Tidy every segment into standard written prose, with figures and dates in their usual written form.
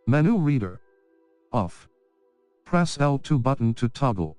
Menu reader. Off. Press L2 button to toggle.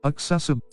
Accessible.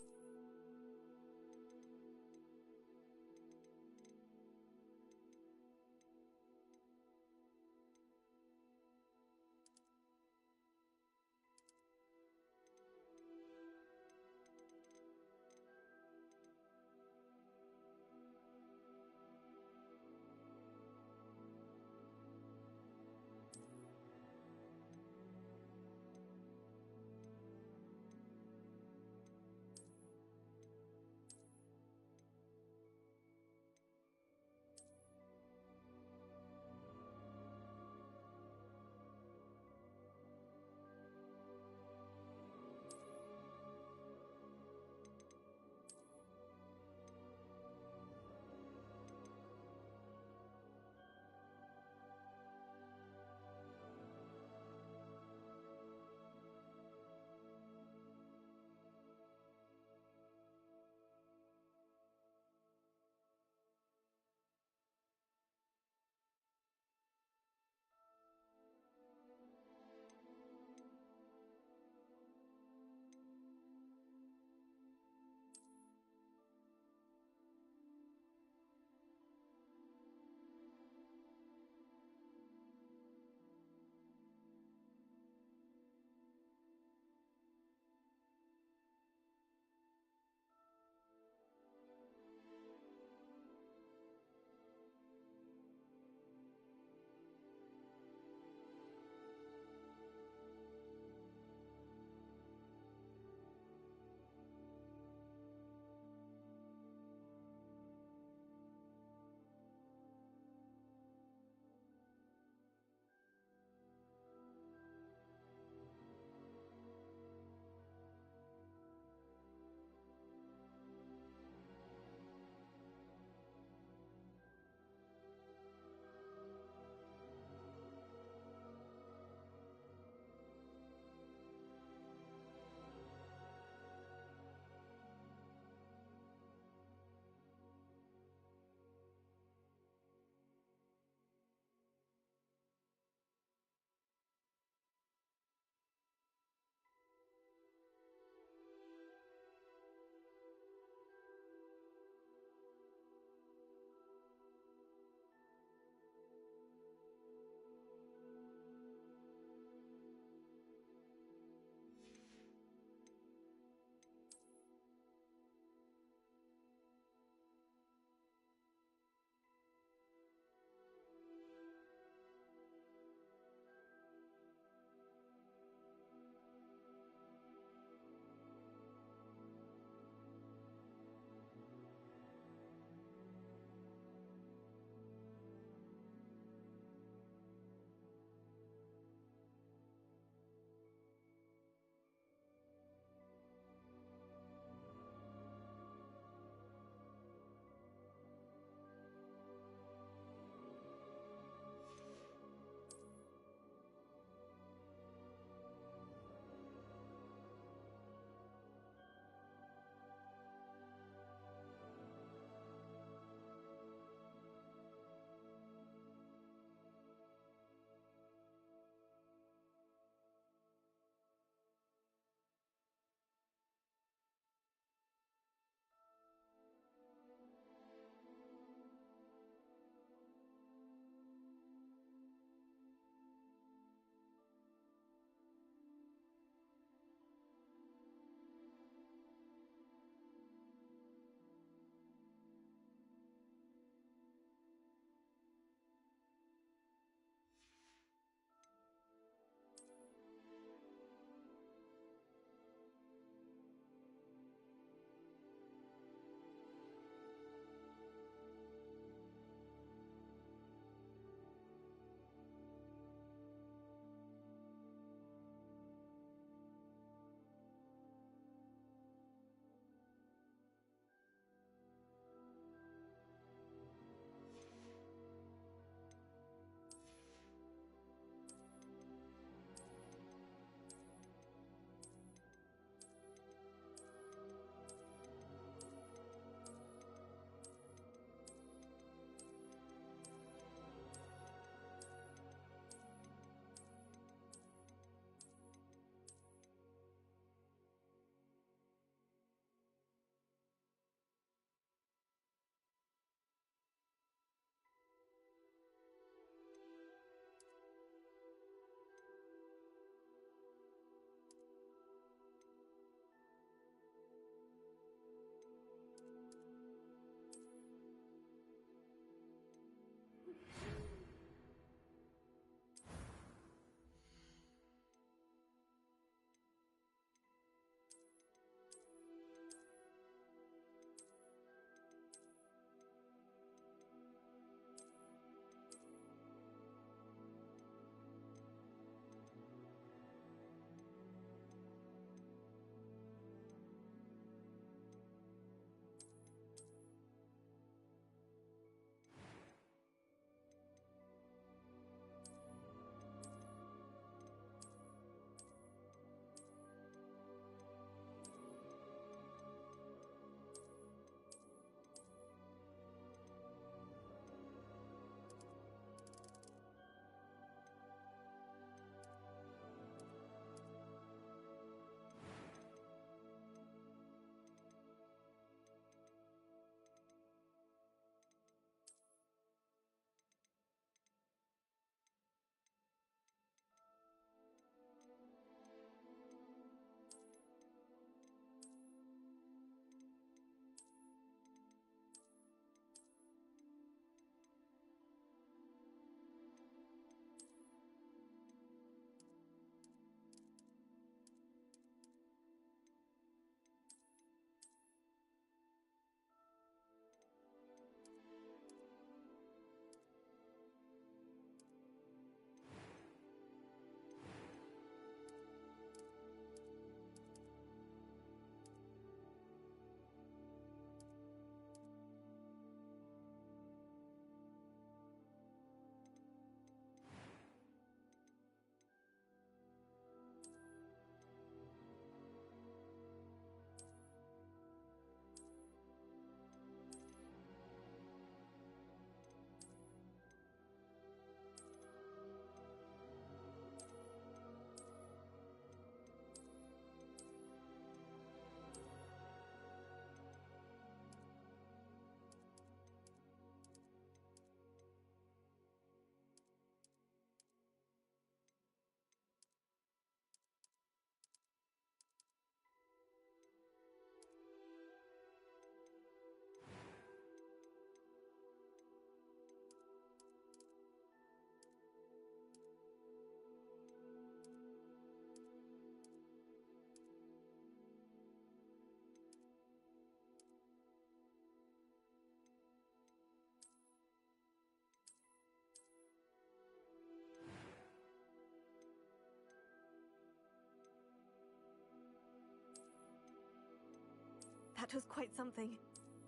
That was quite something.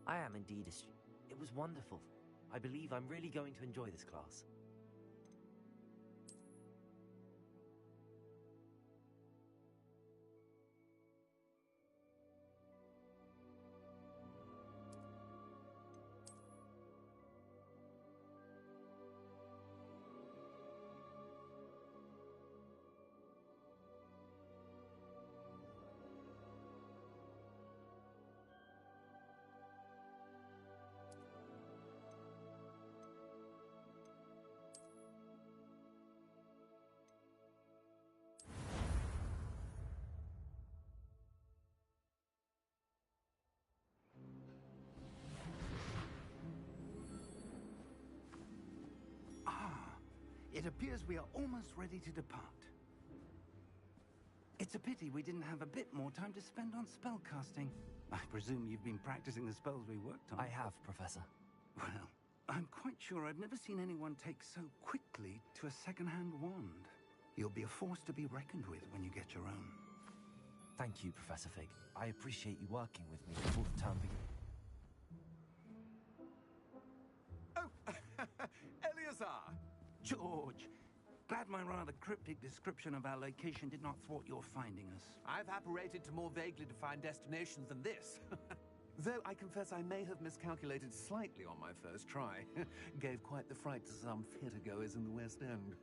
I am indeed a student. It was wonderful. I believe I'm really going to enjoy this class. It appears we are almost ready to depart. It's a pity we didn't have a bit more time to spend on spellcasting. I presume you've been practicing the spells we worked on. I have, Professor. Well, I'm quite sure I've never seen anyone take so quickly to a second-hand wand. You'll be a force to be reckoned with when you get your own. Thank you, Professor Fig. I appreciate you working with me before the term begins. Oh, Eleazar! George! Glad my rather cryptic description of our location did not thwart your finding us. I've apparated to more vaguely defined destinations than this. Though I confess I may have miscalculated slightly on my first try. Gave quite the fright to some theatergoers in the West End.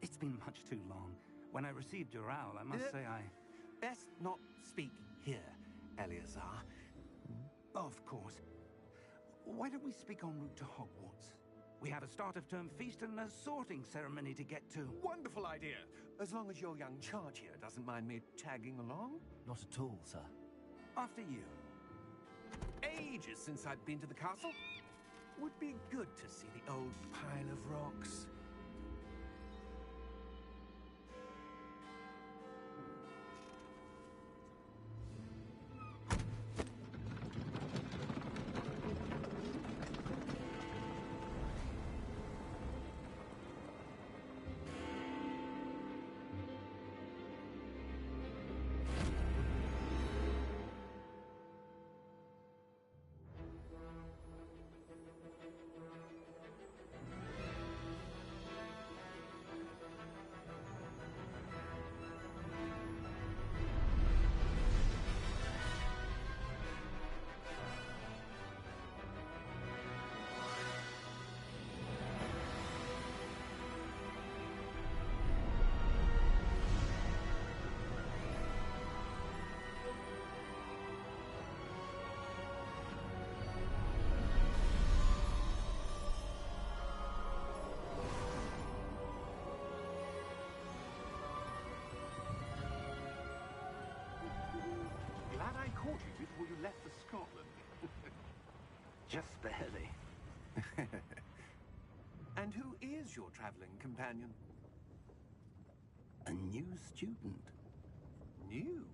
It's been much too long. When I received your owl, I must say I... Best not speak here, Eleazar. Of course. Why don't we speak en route to Hogwarts? We have a start-of-term feast and a sorting ceremony to get to. Wonderful idea! As long as your young charge here doesn't mind me tagging along. Not at all, sir. After you. Ages since I'd been to the castle. Would be good to see the old pile of rocks. Glad I caught you before you left for Scotland. Just barely. And who is your traveling companion? A new student. New?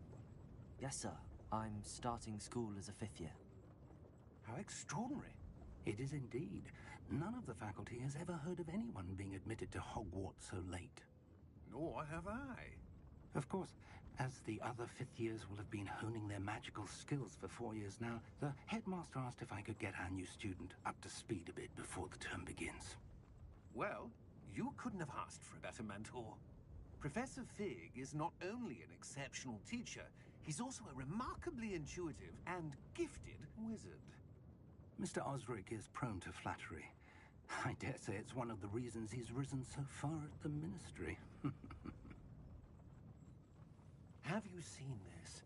Yes, sir. I'm starting school as a 5th year. How extraordinary. It is indeed. None of the faculty has ever heard of anyone being admitted to Hogwarts so late. Nor have I. Of course, as the other 5th years will have been honing their magical skills for 4 years now, the headmaster asked if I could get our new student up to speed a bit before the term begins. Well, you couldn't have asked for a better mentor. Professor Fig is not only an exceptional teacher, he's also a remarkably intuitive and gifted wizard. Mr. Osric is prone to flattery. I dare say it's one of the reasons he's risen so far at the ministry. Have you seen this?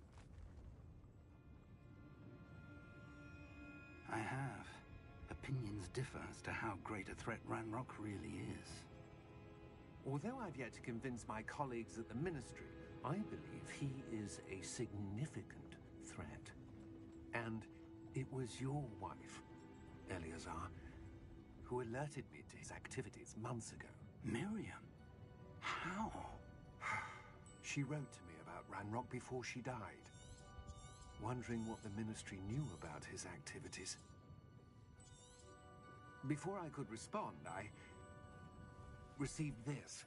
I have. Opinions differ as to how great a threat Ranrock really is. Although I've yet to convince my colleagues at the ministry, I believe he is a significant threat. And it was your wife, Eleazar, who alerted me to his activities months ago. Miriam? How? She wrote to me about Ranrock before she died, wondering what the ministry knew about his activities. Before I could respond, I received this.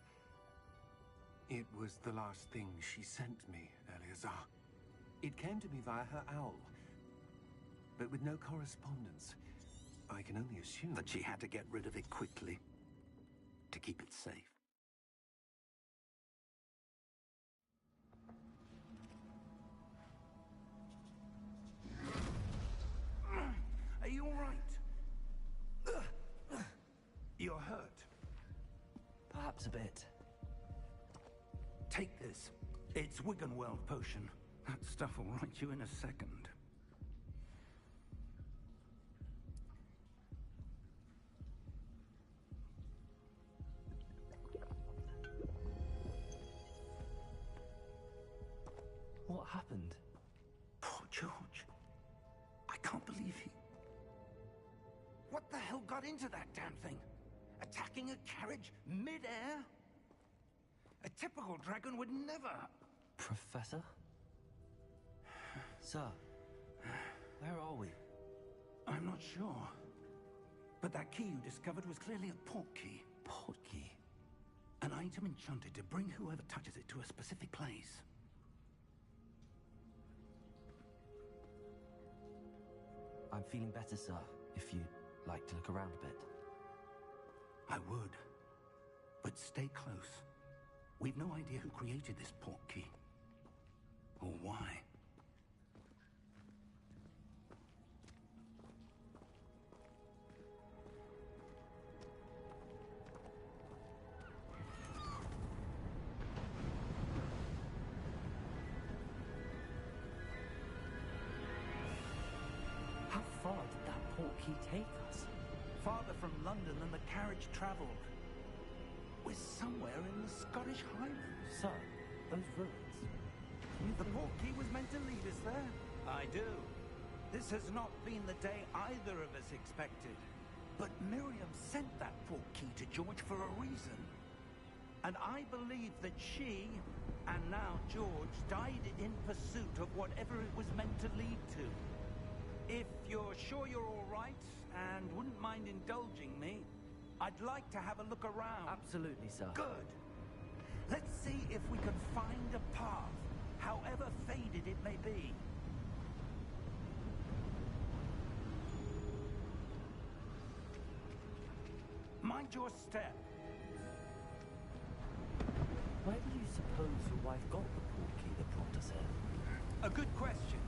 It was the last thing she sent me, Eleazar. It came to me via her owl, but with no correspondence. I can only assume That she had to get rid of it quickly to keep it safe. Are you all right? You're hurt. Perhaps a bit. Take this. It's Wiggenweld potion. That stuff will right you in a second. What happened? Poor George. I can't believe he... What the hell got into that damn thing? Attacking a carriage mid-air? A typical dragon would never... Professor? Sir, where are we? I'm not sure. But that key you discovered was clearly a port key. Port key? An item enchanted to bring whoever touches it to a specific place. I'm feeling better, sir, if you'd like to look around a bit. I would. But stay close. We've no idea who created this port key. Or why. How far did that port key take us? Farther from London than the carriage travelled. We're somewhere in the Scottish Highlands. Sir, those ruins. The port key was meant to lead us there. I do. This has not been the day either of us expected. But Miriam sent that port key to George for a reason. And I believe that she, and now George, died in pursuit of whatever it was meant to lead to. If you're sure you're all right, and wouldn't mind indulging me, I'd like to have a look around. Absolutely, sir. Good. Let's see if we can find a path, however faded it may be. Mind your step. Where do you suppose your wife got the port key that brought us here? A good question.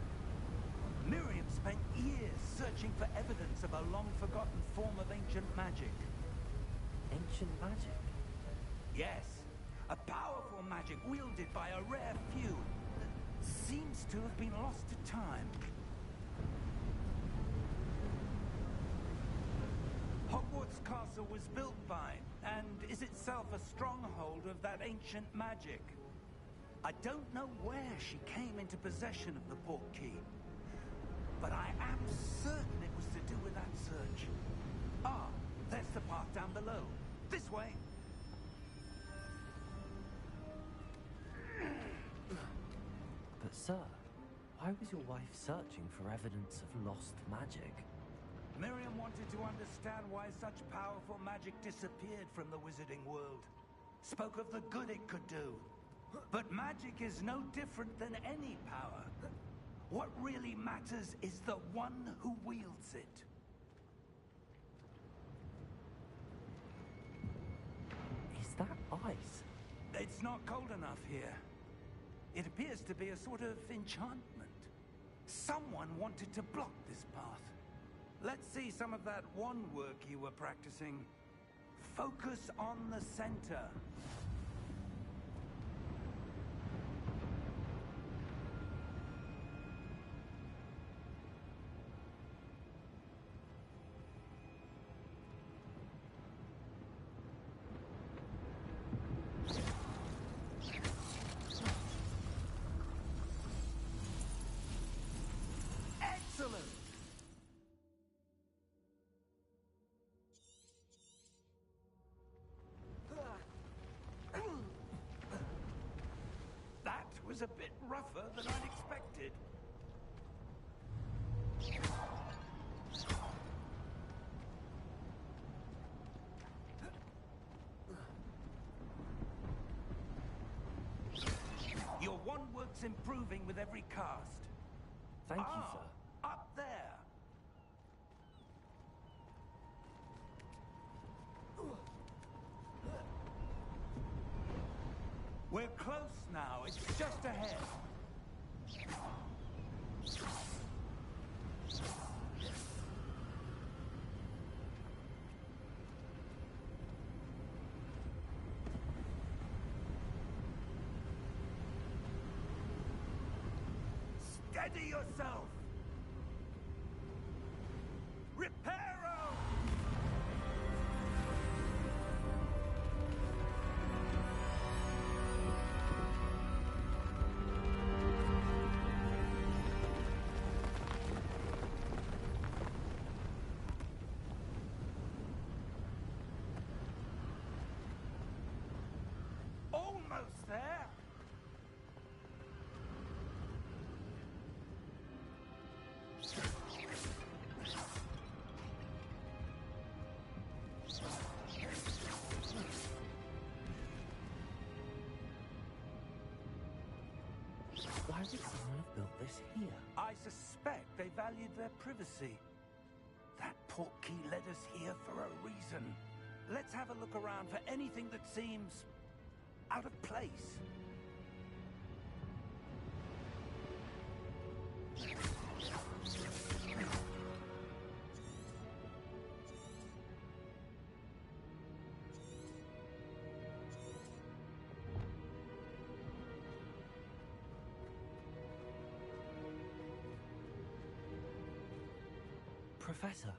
Miriam spent years searching for evidence of a long-forgotten form of ancient magic. Ancient magic? Yes, a powerful magic wielded by a rare few that seems to have been lost to time. Hogwarts Castle was built by, and is itself a stronghold of that ancient magic. I don't know where she came into possession of the port key, but I am certain it was to do with that search. Ah, there's the path down below. This way. But sir, why was your wife searching for evidence of lost magic? Miriam wanted to understand why such powerful magic disappeared from the wizarding world. Spoke of the good it could do. But magic is no different than any power. What really matters is the one who wields it. Is that ice? It's not cold enough here. It appears to be a sort of enchantment. Someone wanted to block this path. Let's see some of that wand work you were practicing. Focus on the center. Excellent! That was a bit rougher than I'd expected. Your wand work's improving with every cast. Thank you, sir. Up there. We're close now. It's just ahead. Steady yourself! Reparo! Almost there! Why would someone have built this here? I suspect they valued their privacy. That portkey led us here for a reason. Let's have a look around for anything that seems out of place. Professor,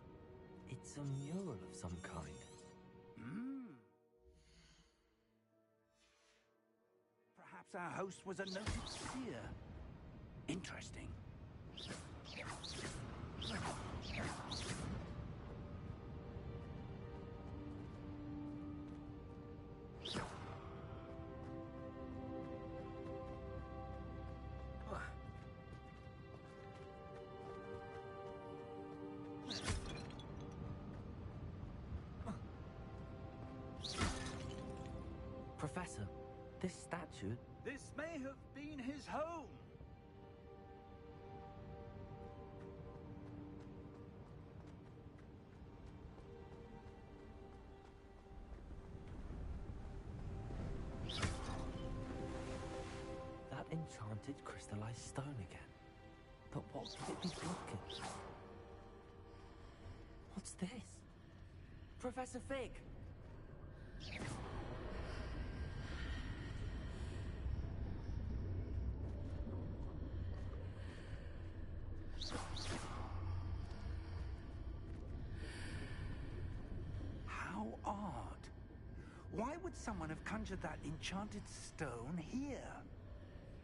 it's a mural of some kind. Perhaps our host was a noted seer. Interesting. Professor, this statue... This may have been his home. That enchanted crystallized stone again. But what could it be blocking? What's this? Professor Fig! How odd. Why would someone have conjured that enchanted stone here?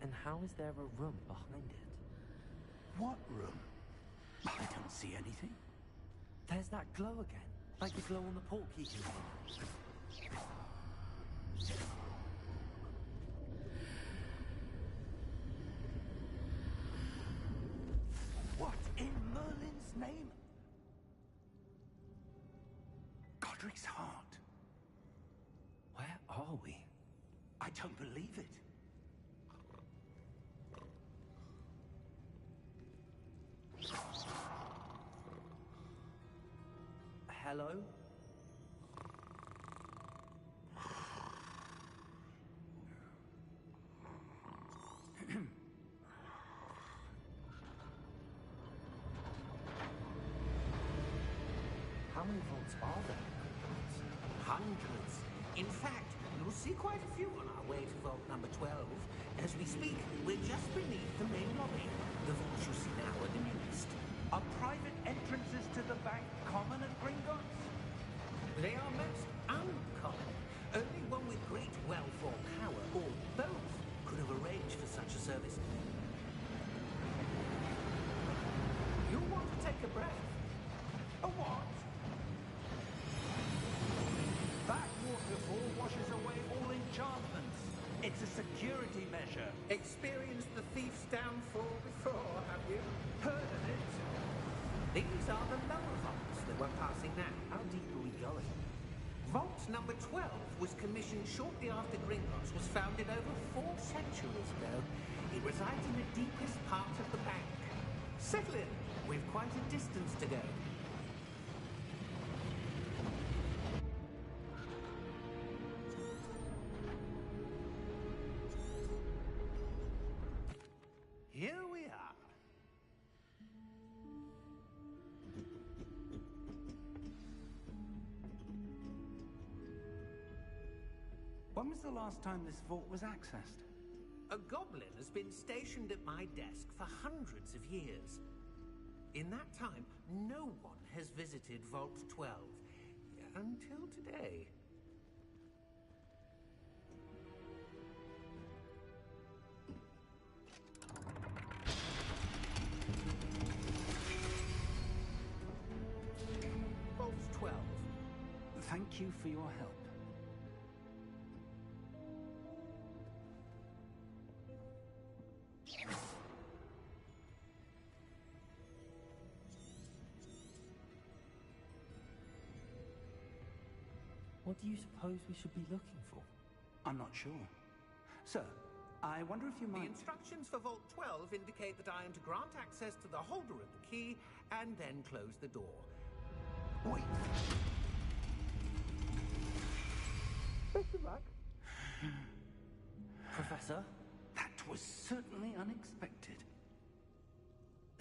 And how is there a room behind it? What room? I don't see anything. There's that glow again, like the glow on the portkey container. What in Merlin's name? Godric's heart. Where are we? I don't believe it. Hello? How many vaults are there? Hundreds. In fact, you'll see quite a few on our way to vault number 12. As we speak, we're just beneath the main lobby. The vaults you see now are the newest. Are private entrances to the bank common at Gringotts? They are most uncommon. Only one with great wealth or power, or both, could have arranged for such a service. You'll want to take a breath. A what? That waterfall washes away all enchantments. It's a security measure. Experienced the thief's downfall before, have you? Heard of it? These are the lower vaults that we're passing now. How deep are we going? Vault number 12 was commissioned shortly after Gringotts was founded over 4 centuries ago. It resides in the deepest part of the bank. Settle in. We've quite a distance to go. Here we are. When was the last time this vault was accessed? A goblin has been stationed at my desk for hundreds of years. In that time, no one has visited Vault 12. Until today. Vault 12. Thank you for your help. What do you suppose we should be looking for? I'm not sure. Sir, I wonder if you The might... instructions for Vault 12 indicate that I am to grant access to the holder of the key and then close the door. Wait! Best of luck. Professor? That was certainly unexpected.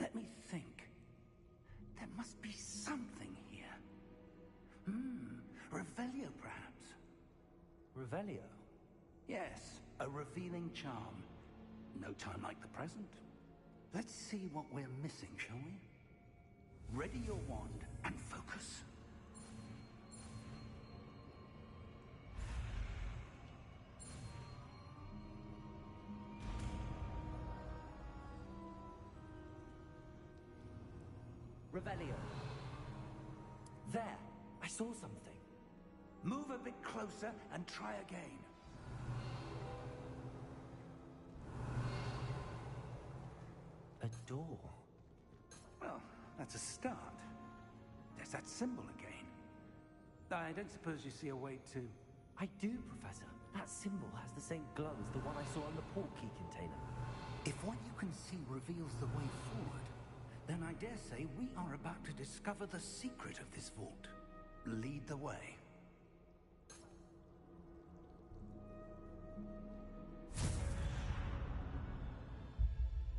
Let me think. There must be something here. Revelio, perhaps? Revelio? Yes, a revealing charm. No time like the present. Let's see what we're missing, shall we? Ready your wand and focus. Revelio. There! I saw something. Move a bit closer and try again. A door. Well, that's a start. There's that symbol again. I don't suppose you see a way to... I do, Professor. That symbol has the same glow as the one I saw in the portkey container. If what you can see reveals the way forward, then I dare say we are about to discover the secret of this vault. Lead the way.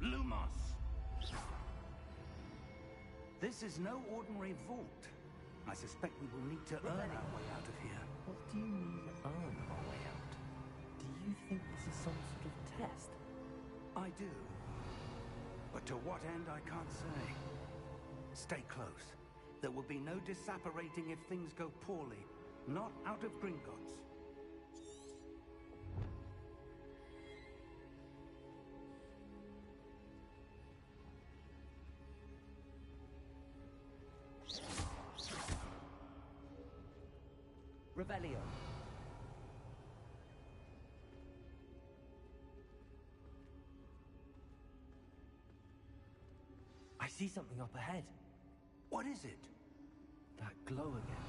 Lumos! This is no ordinary vault. I suspect we will need to earn our way out of here. What do you mean, earn our way out? Do you think this is some sort of test? I do. But to what end, I can't say. Stay close. There will be no disapparating if things go poorly. Not out of Gringotts. Revelio. I see something up ahead. What is it? That glow again,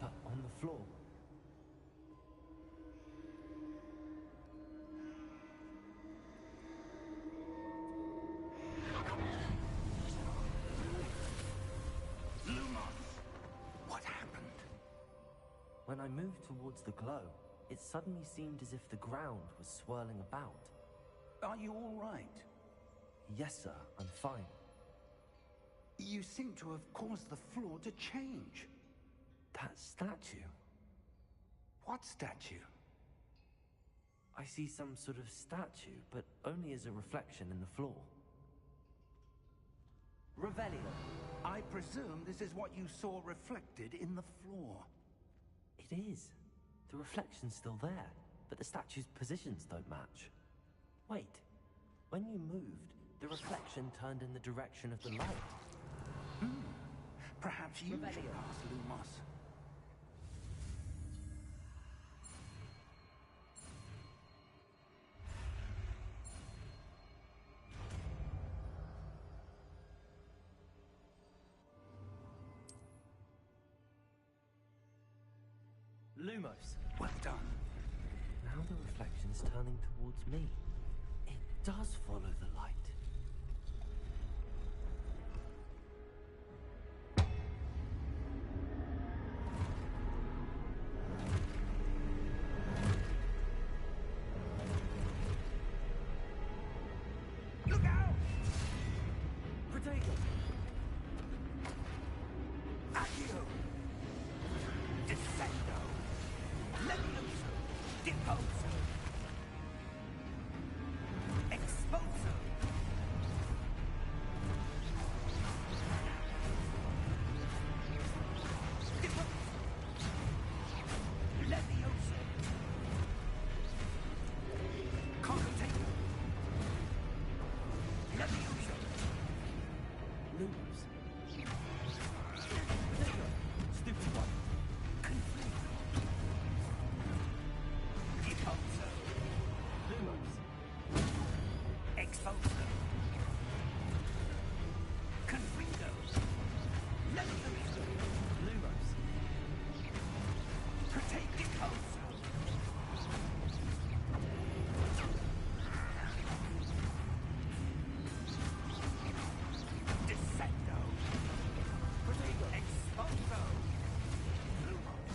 but on the floor. Lumos! What happened? When I moved towards the glow, it suddenly seemed as if the ground was swirling about. Are you all right? Yes, sir, I'm fine. You seem to have caused the floor to change. That statue. What statue? I see some sort of statue, but only as a reflection in the floor. Revelio. I presume this is what you saw reflected in the floor. It is. The reflection's still there, but the statue's positions don't match. Wait. When you moved, the reflection turned in the direction of the light. Perhaps you should Revelio. ask Lumos. Lumos. Well done. Now the reflection's turning towards me. It does follow the light. Exposo. Confringo. Levioso. Lumos. Proteidicoso. Descendo. Protego. Exposo. Lumos.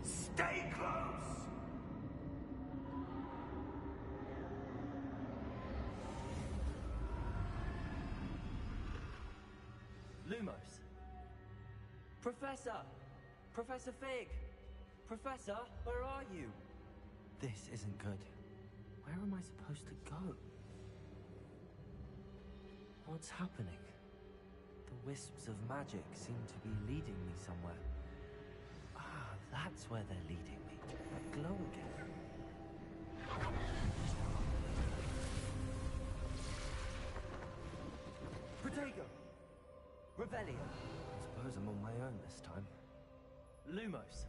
Stay close. Lumos. Professor! Professor Fig! Professor, where are you? This isn't good. Where am I supposed to go? What's happening? The wisps of magic seem to be leading me somewhere. Ah, that's where they're leading me. That glow again. Protego! Revelio! I suppose I'm on my own this time. Lumos!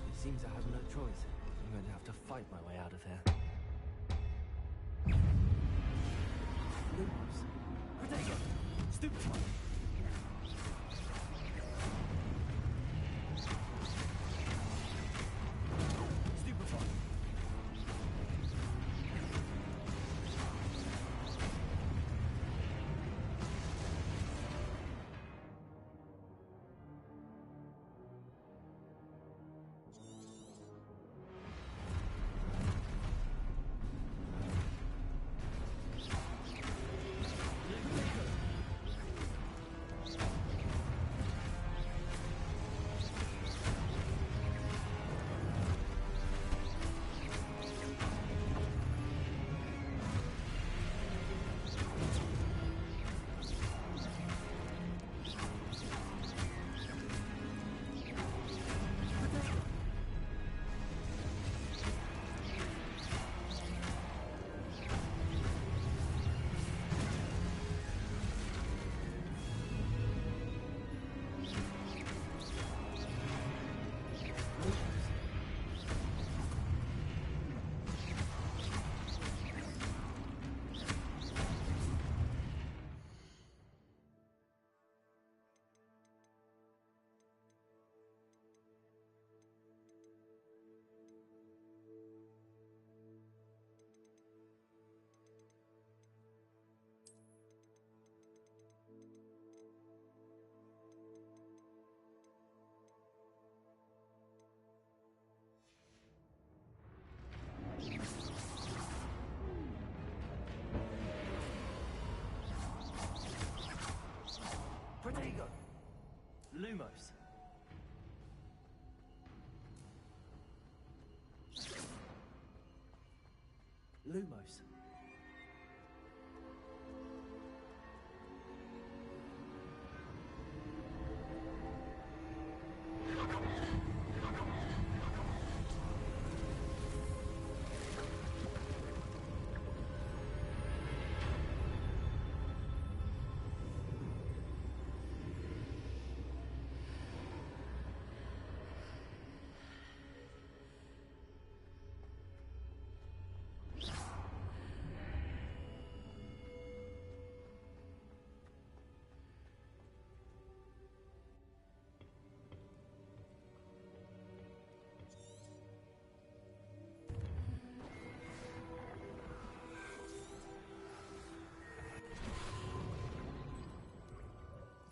It seems I have no choice. I'm going to have to fight my way out of here. Lumos! Protego! Stupefy! Stupefy! Protego! Lumos! Lumos!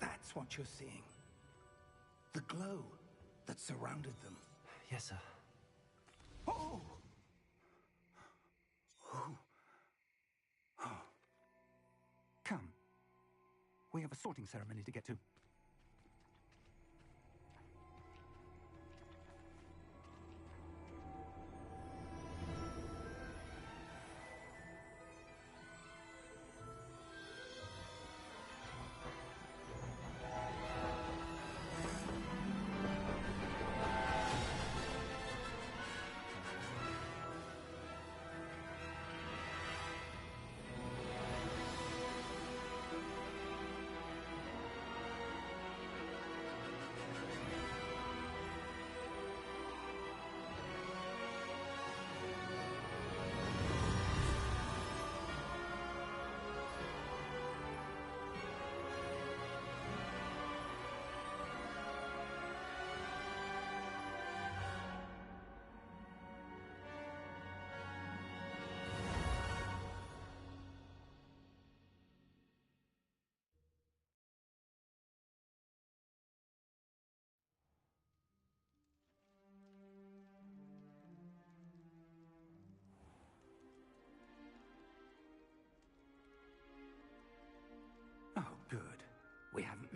That's what you're seeing. The glow that surrounded them. Yes, sir. Oh! Oh. Oh. Come. We have a sorting ceremony to get to.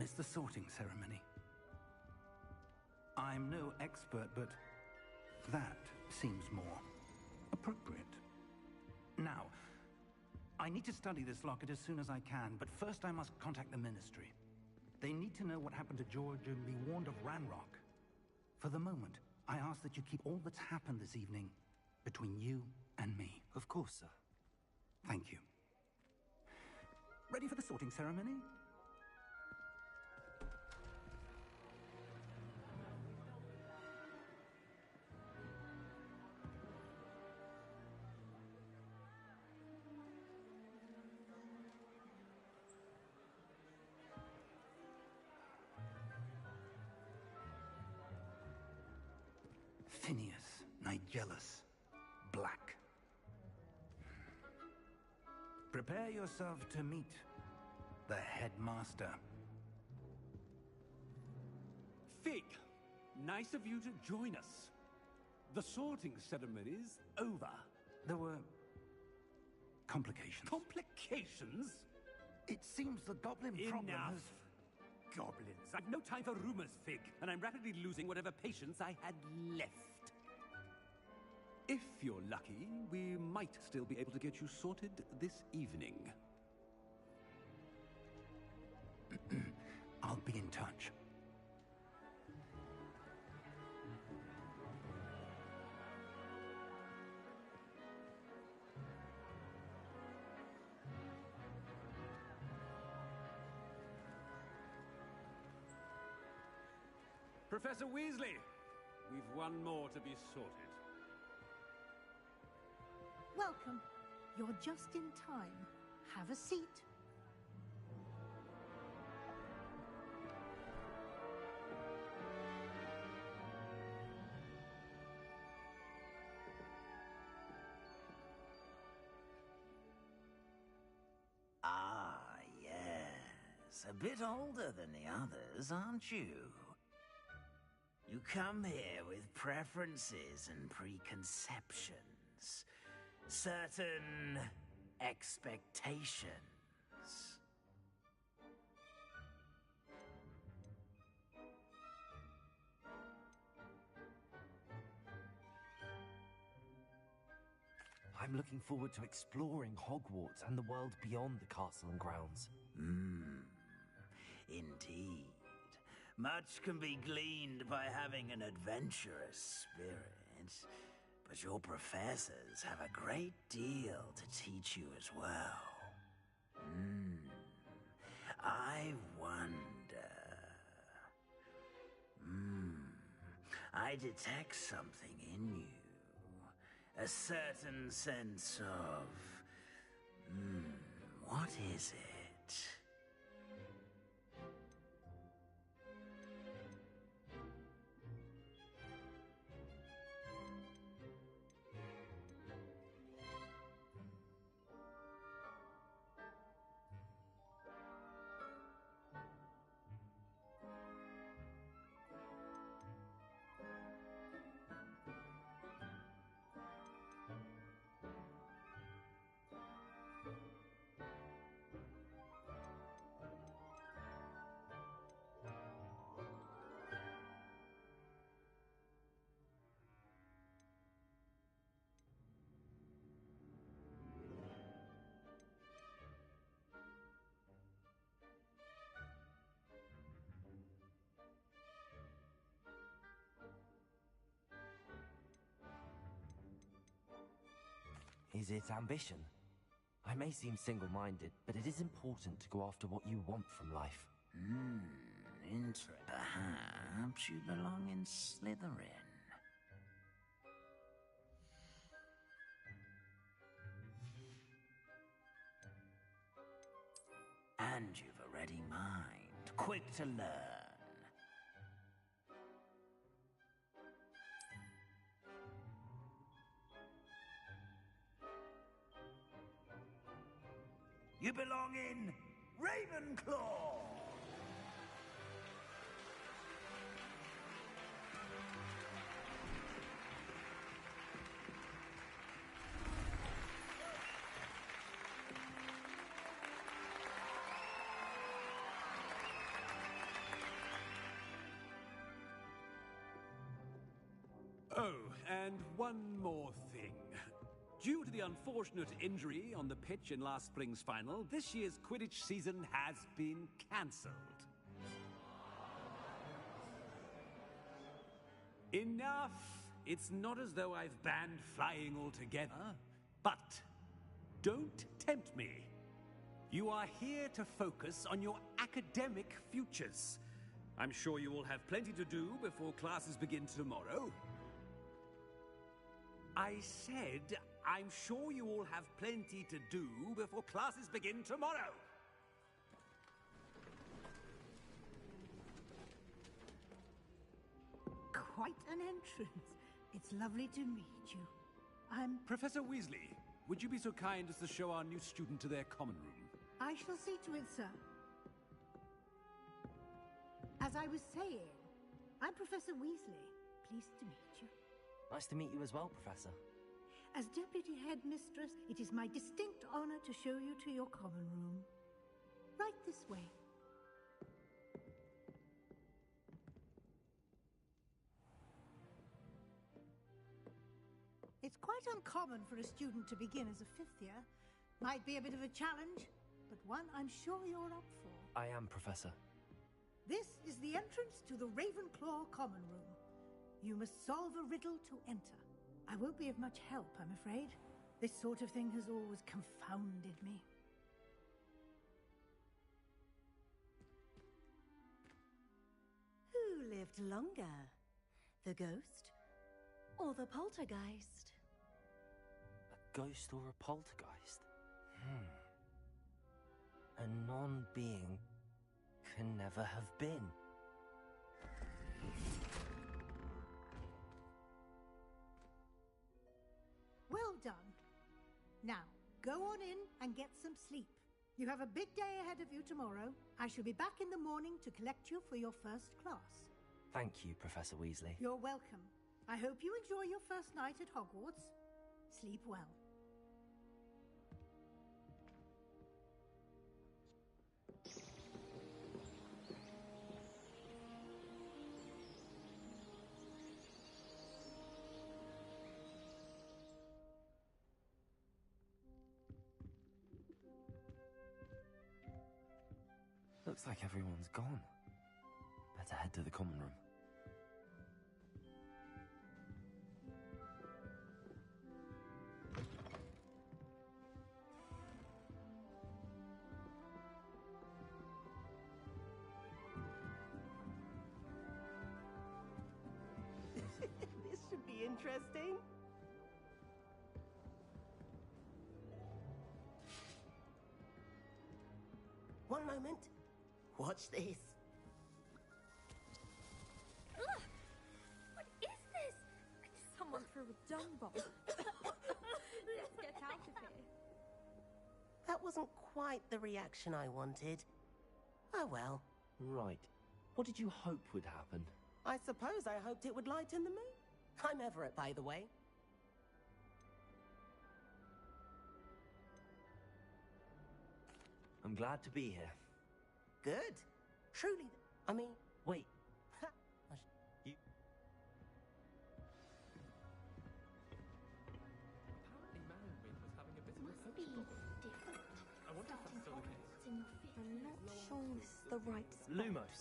It's the sorting ceremony. I'm no expert, but that seems more appropriate. Now, I need to study this locket as soon as I can, but first I must contact the Ministry. They need to know what happened to George and be warned of Ranrock. For the moment, I ask that you keep all that's happened this evening between you and me. Of course, sir. Thank you. Ready for the sorting ceremony? Phineas, Nigellus, Black. Prepare yourself to meet the headmaster. Fig, nice of you to join us. The sorting ceremony's over. There were complications. Complications? It seems the goblin problem Enough. has... Goblins. I've no time for rumors, Fig, and I'm rapidly losing whatever patience I had left. If you're lucky, we might still be able to get you sorted this evening. I'll be in touch. Professor Weasley, we've one more to be sorted. Welcome. You're just in time. Have a seat. Ah, yes. A bit older than the others, aren't you? You come here with preferences and preconceptions. Certain expectations. I'm looking forward to exploring Hogwarts and the world beyond the castle and grounds. Indeed. Much can be gleaned by having an adventurous spirit, but your professors have a great deal to teach you as well. I wonder... I detect something in you. A certain sense of... what is it? Is it ambition? I may seem single-minded, but it is important to go after what you want from life. Interesting. Perhaps you belong in Slytherin. And you've a ready mind, quick to learn. You belong in Ravenclaw! Oh, and one more thing. Due to the unfortunate injury on the pitch in last spring's final, this year's Quidditch season has been cancelled. Enough! It's not as though I've banned flying altogether, but don't tempt me. You are here to focus on your academic futures. I'm sure you will have plenty to do before classes begin tomorrow. I said, I'm sure you all have plenty to do before classes begin tomorrow. Quite an entrance. It's lovely to meet you. I'm... Professor Weasley, would you be so kind as to show our new student to their common room? I shall see to it, sir. As I was saying, I'm Professor Weasley. Pleased to meet you. Nice to meet you as well, Professor. As Deputy Headmistress, it is my distinct honor to show you to your common room. Right this way. It's quite uncommon for a student to begin as a fifth year. Might be a bit of a challenge, but one I'm sure you're up for. I am, Professor. This is the entrance to the Ravenclaw common room. You must solve a riddle to enter. I won't be of much help, I'm afraid. This sort of thing has always confounded me. Who lived longer? The ghost or the poltergeist? A ghost or a poltergeist? A non-being can never have been. Well done. Now, go on in and get some sleep. You have a big day ahead of you tomorrow. I shall be back in the morning to collect you for your first class. Thank you, Professor Weasley. You're welcome. I hope you enjoy your first night at Hogwarts. Sleep well. Looks like everyone's gone. Better head to the common room. This should be interesting. One moment. Watch this. Ugh! What is this? Someone threw a dung bomb. Let's get out of here. That wasn't quite the reaction I wanted. Oh well. Right. What did you hope would happen? I suppose I hoped it would lighten the mood. I'm Everett, by the way. I'm glad to be here. Good. Truly. I mean... Wait. You... Apparently Mallory was having a bit of a Must health be problem. different. I wonder if that's still the case. It's in your feet. I'm not sure this is the right spot. Lumos.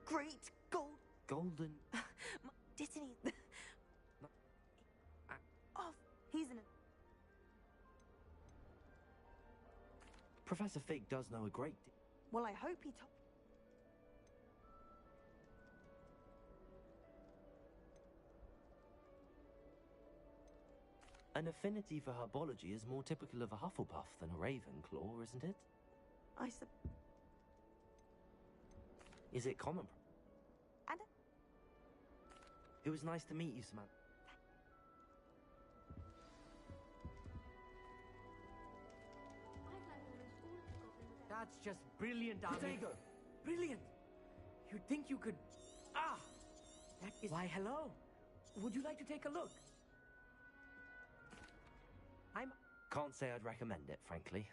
Great gold... Golden... Didn't he? Oh, he's in a... Professor Fig does know a great deal. Well, I hope he told... An affinity for herbology is more typical of a Hufflepuff than a Ravenclaw, isn't it? Is it common? And... It was nice to meet you, Samantha. That's just brilliant, Army. Diego! Brilliant! You'd think you could... Ah! That is... Why, hello. Would you like to take a look? Can't say I'd recommend it, frankly.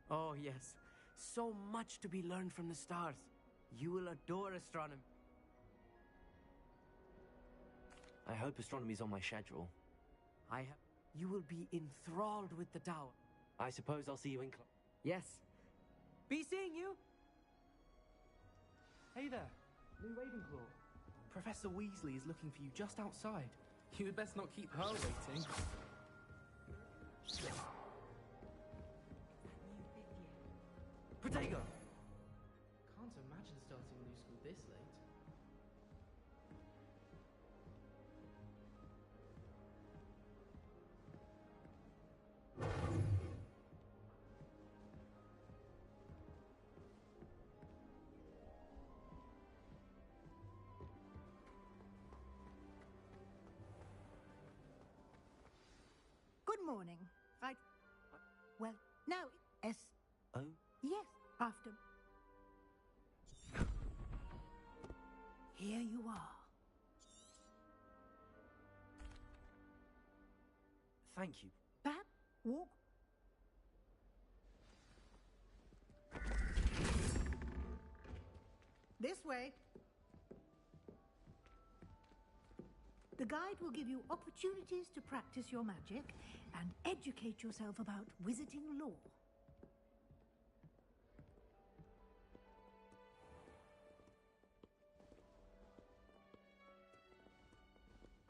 Oh, yes. So much to be learned from the stars. You will adore astronomy. I hope astronomy's on my schedule. You will be enthralled with the tower. I suppose I'll see you in class. Yes. Be seeing you! Hey there, new Ravenclaw. Professor Weasley is looking for you just outside. You had best not keep her waiting. Protego! Can't imagine starting new school this late. Good morning. Well, now, S. Oh? Yes, after. Here you are. Thank you. Back, walk. This way. The guide will give you opportunities to practice your magic and educate yourself about wizarding lore.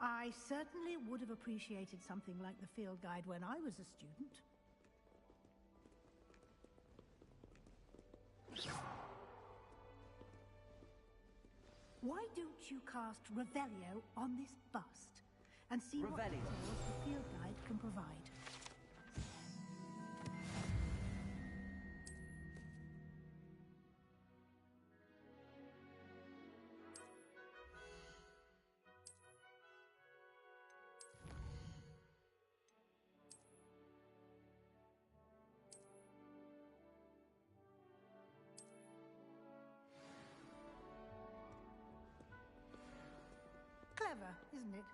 I certainly would have appreciated something like the field guide when I was a student. Why don't you cast Revelio on this bust and see what Revelio. details the field guide can provide? Clever, isn't it?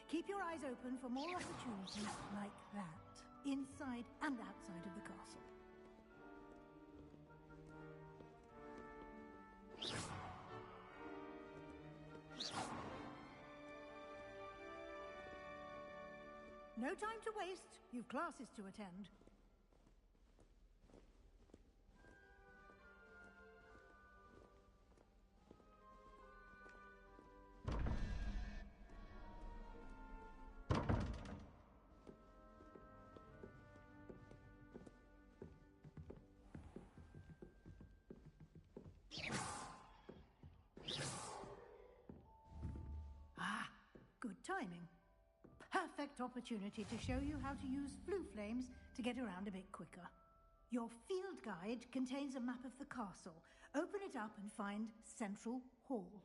Keep your eyes open for more opportunities like that, inside and outside of the castle. No time to waste. You've classes to attend. Good timing. Perfect opportunity to show you how to use flue flames to get around a bit quicker. Your field guide contains a map of the castle. Open it up and find Central Hall.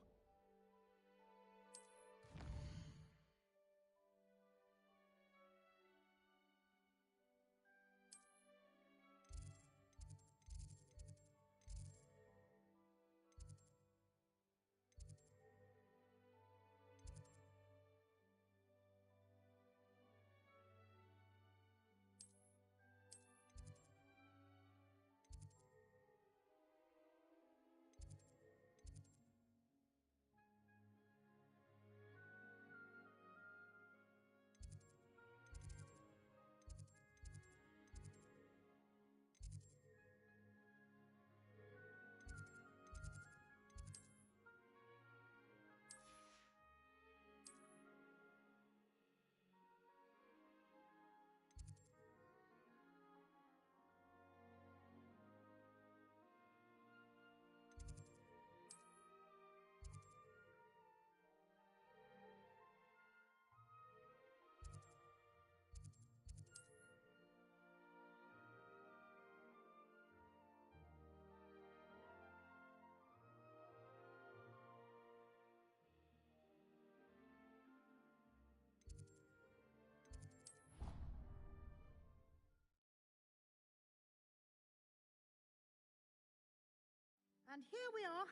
And here we are.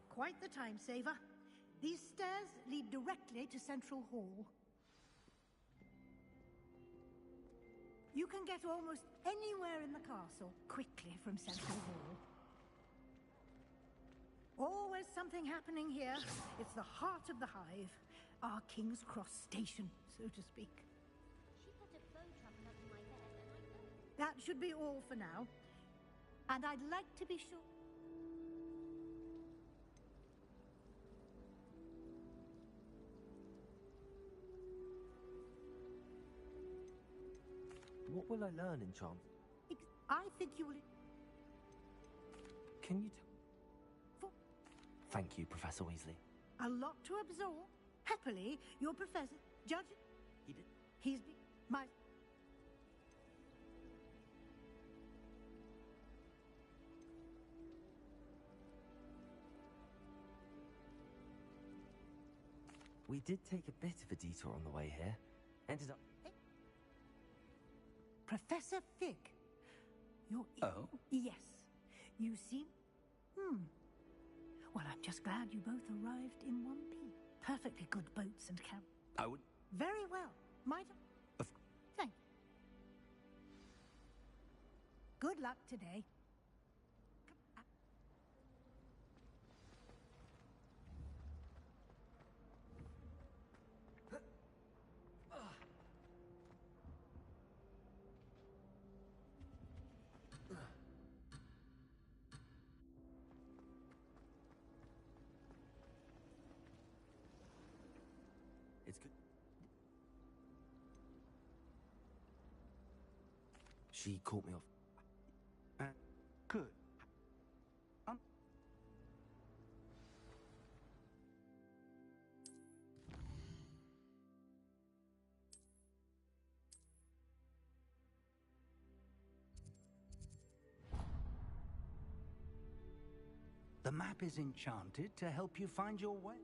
Quite the time saver. These stairs lead directly to Central Hall. You can get almost anywhere in the castle quickly from Central Hall. Always something happening here. It's the heart of the hive. Our King's Cross station, so to speak. She put a bow trap under my bed and I fell. That should be all for now. And I'd like to be sure... What will I learn in charm? I think you will... Can you tell? Thank you, Professor Weasley. A lot to absorb. Happily, your professor... Judge... He did. He's been... My... We did take a bit of a detour on the way here. Ended up... Professor Fig. You're... Oh? Yes. You seem... Well, I'm just glad you both arrived in one piece. Perfectly good boats and camp. I would... Very well. Might... Of... Thank you. Good luck today. It's good. She caught me off. Good. The map is enchanted to help you find your way.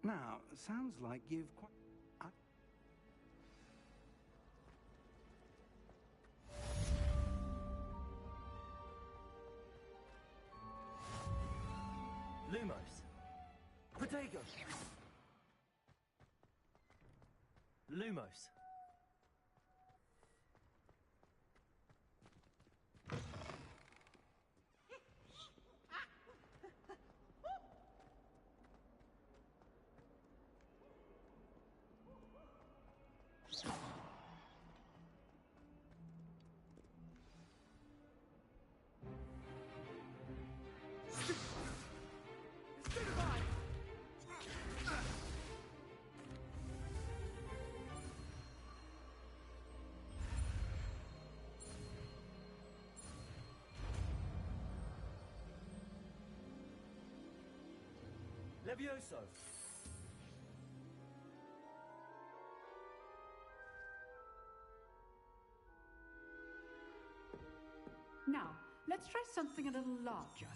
Now, sounds like you've quite... Lumos. Protego. Lumos. Levioso. Now, let's try something a little larger.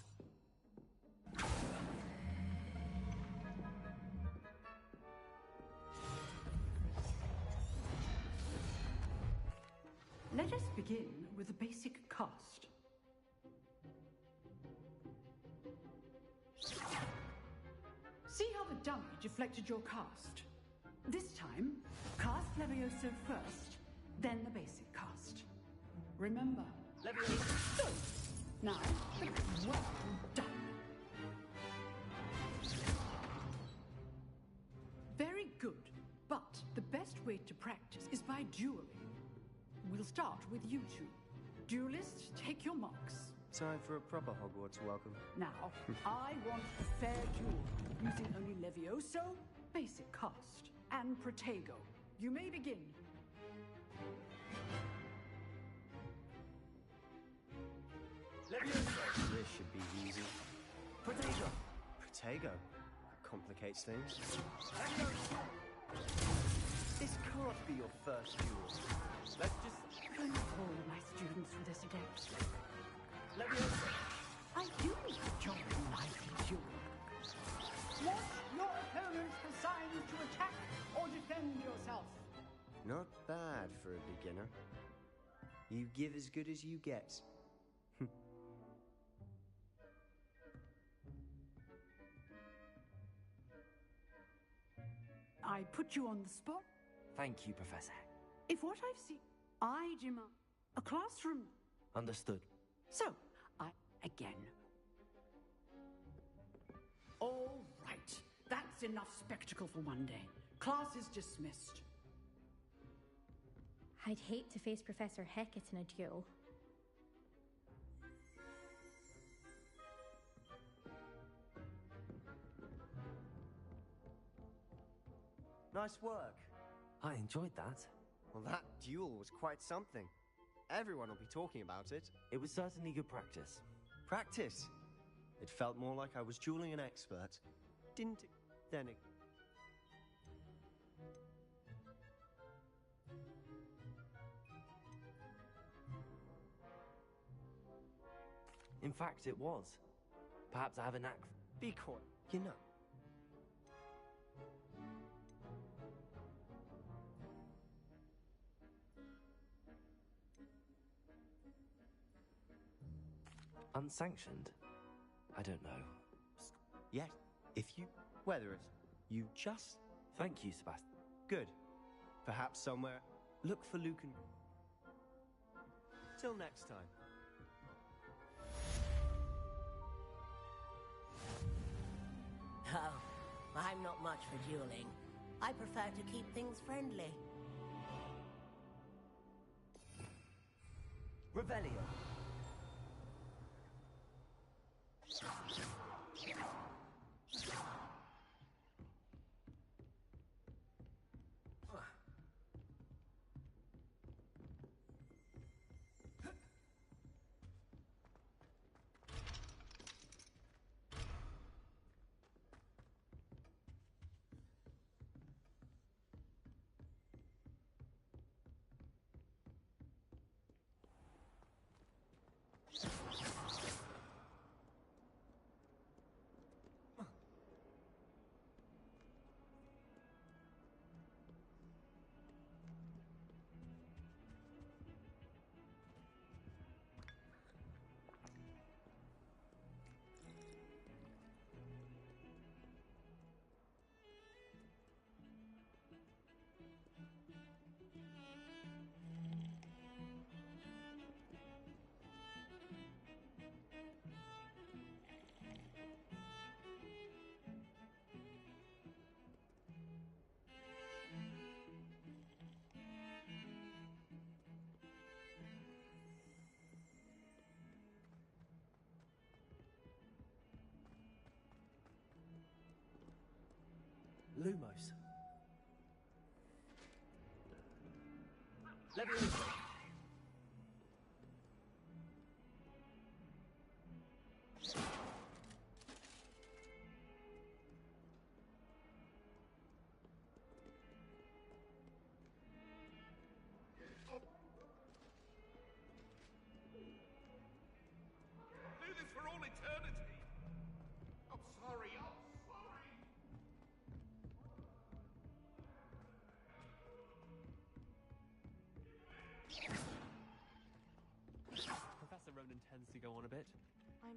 Let us begin with a basic cast. See how the dummy deflected your cast. This time, cast Levioso first, then the basic cast. Remember, Levioso. Good. Now, well done. Very good, but the best way to practice is by dueling. We'll start with you two. Duelists, take your marks. Time for a proper Hogwarts welcome. Now, I want a fair duel, using only Levioso, basic cast, and Protego. You may begin. Levioso. This should be easy. Protego. Protego. Complicates things. Levioso. This can't be your first duel. Let's just... Can all my students for this again? Leviosa. I do enjoy lively duel. What your opponent assigns to attack or defend yourself. Not bad for a beginner. You give as good as you get. I put you on the spot. Thank you, Professor. If what I've seen, I demand. A classroom. Understood. So, again. All right. That's enough spectacle for one day. Class is dismissed. I'd hate to face Professor Hecat in a duel. Nice work. I enjoyed that. Well, that duel was quite something. Everyone will be talking about it. It was certainly good practice. Practice? It felt more like I was dueling an expert. Didn't it? Then it... In fact, it was. Perhaps I have a knack. Be quiet. You know. Unsanctioned? I don't know. Yes, if you... Whether it's... You just... Thank you, Sebastian. Good. Perhaps somewhere... Look for Luke and... Till next time. Oh, I'm not much for dueling. I prefer to keep things friendly. Revelio. Lumos. Leviosa. Do this for all eternity. I'm sorry. I'm sorry. Professor Ronan tends to go on a bit.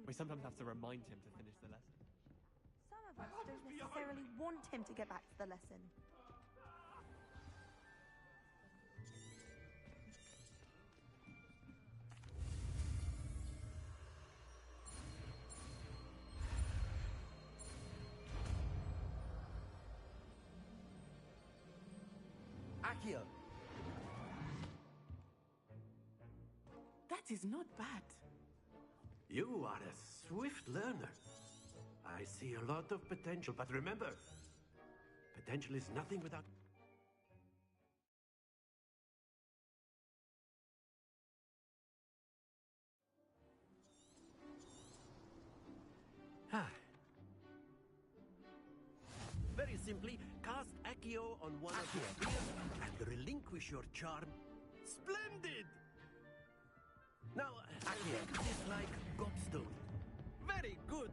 We sometimes have to remind him to finish the lesson. Some of us don't necessarily want him to get back to the lesson. Accio. That is not bad. You are a swift learner. I see a lot of potential, but remember, potential is nothing without... Very simply, cast Accio on one of your spears and relinquish your charm. Splendid! Now, Accio is like Gobstone. Very good!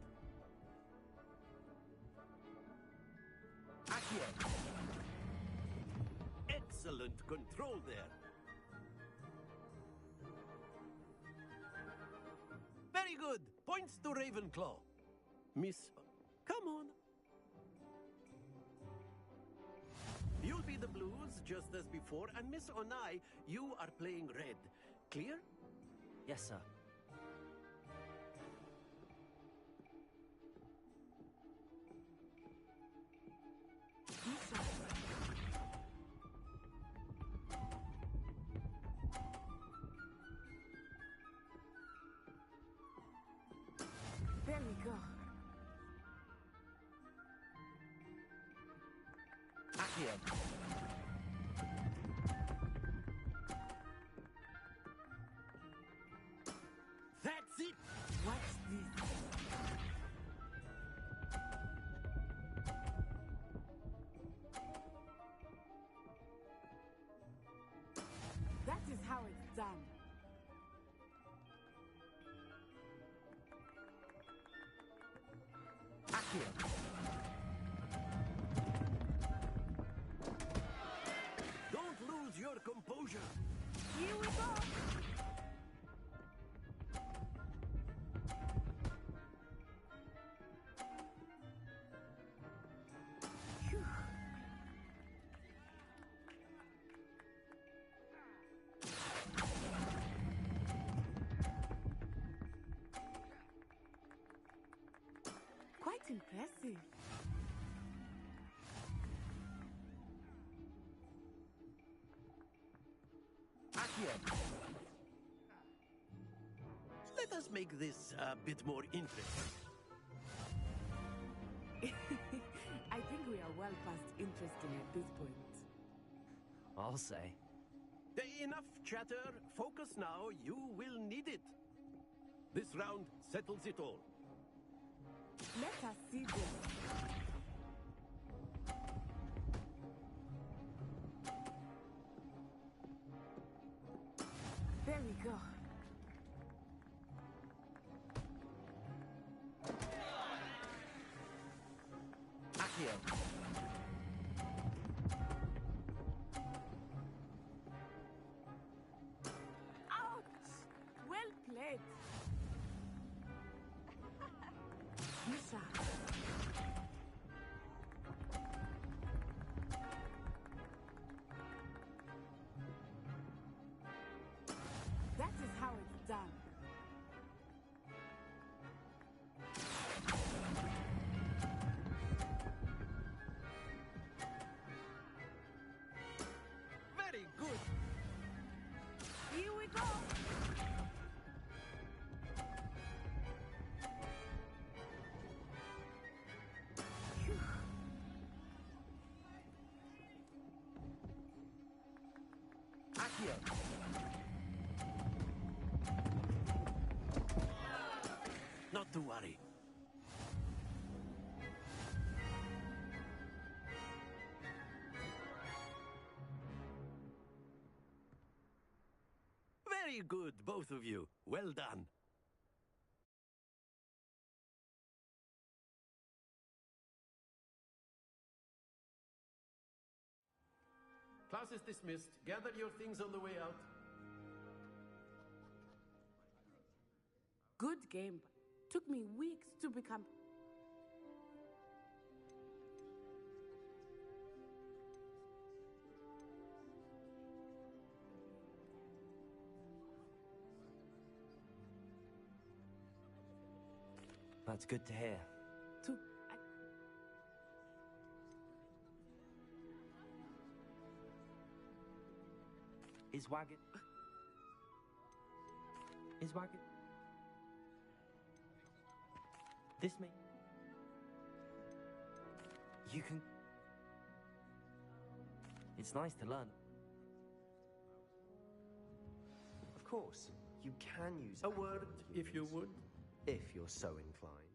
Accio. Excellent control there. Very good. Points to Ravenclaw. Miss... Come on. You'll be the blues just as before, and Miss Onai, you are playing red. Clear? Yes, sir. There we go. Accio. That's it! What's this? That is how it's done. Accio. Don't lose your composure! Here we go! Phew. Quite impressive. Accio. Let us make this a bit more interesting. I think we are well past interesting at this point. I'll say. Enough chatter. Focus now. You will need it. This round settles it all. Let us see this. There we go. Accio. Ouch! Well played. Misha. That is how it's done. Very good. Here we go. Phew. Accio. Not to worry. Very good, both of you. Well done. Class is dismissed. Gather your things on the way out. Good game. Took me weeks to become. That's good to hear. Is Wagon... Is Wagon... This me? You can... It's nice to learn. Of course, you can use a word, if you would. If you're so inclined.